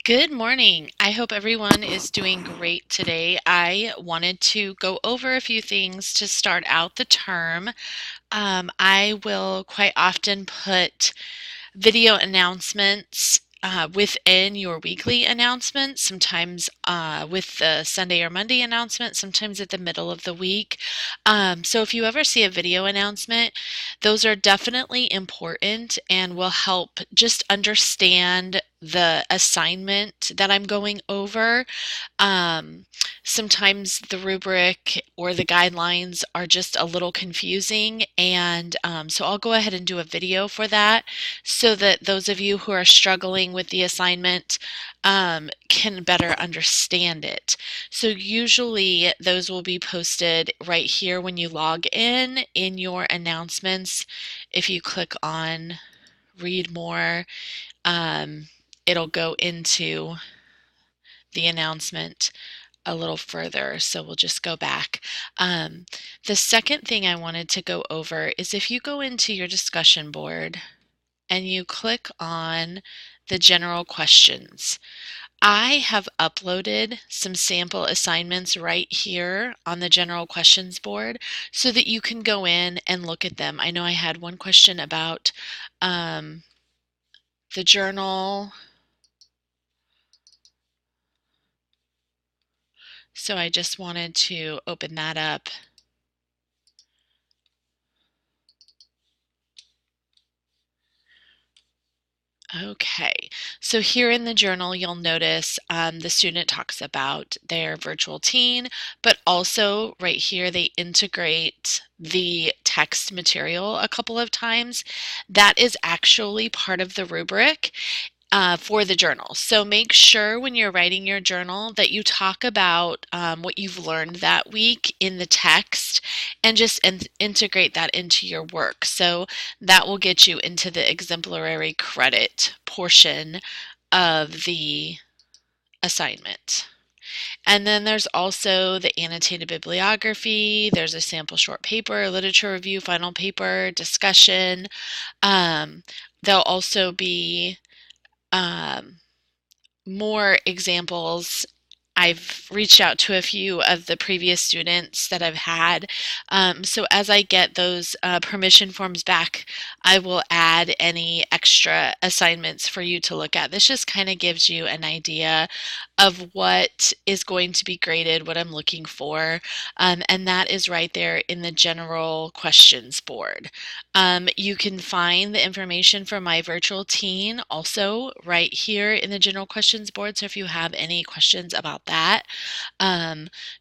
Good morning. I hope everyone is doing great today. I wanted to go over a few things to start out the term. I will quite often put video announcements within your weekly announcements, sometimes with the Sunday or Monday announcement, sometimes at the middle of the week. So if you ever see a video announcement, those are definitely important and will help just understand the assignment that I'm going over. Um, Sometimes the rubric or the guidelines are just a little confusing, and so I'll go ahead and do a video for that so that those of you who are struggling with the assignment can better understand it. So usually those will be posted right here when you log in your announcements. If you click on read more, um, it'll go into the announcement a little further. So we'll just go back. Um, the second thing I wanted to go over is if you go into your discussion board and you click on the general questions, I have uploaded some sample assignments right here on the general questions board so that you can go in and look at them. I know I had one question about the journal. So I just wanted to open that up. Okay, so here in the journal, you'll notice the student talks about their virtual teen, but also right here, they integrate the text material a couple of times. That is actually part of the rubric for the journal. So make sure when you're writing your journal that you talk about what you've learned that week in the text and just integrate that into your work. So that will get you into the exemplary credit portion of the assignment. And then there's also the annotated bibliography, there's a sample short paper, literature review, final paper, discussion. There'll also be um, more examples. I've reached out to a few of the previous students that I've had. So as I get those permission forms back, I will add any extra assignments for you to look at. This just kind of gives you an idea of what is going to be graded, what I'm looking for, and that is right there in the general questions board. You can find the information for my virtual teen also right here in the general questions board. So if you have any questions about that,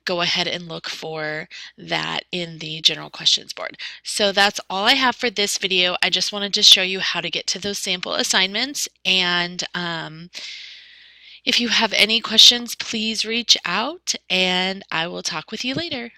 go ahead and look for that in the general questions board. So that's all I have for this video. I just wanted to show you how to get to those sample assignments, and if you have any questions, please reach out and I will talk with you later.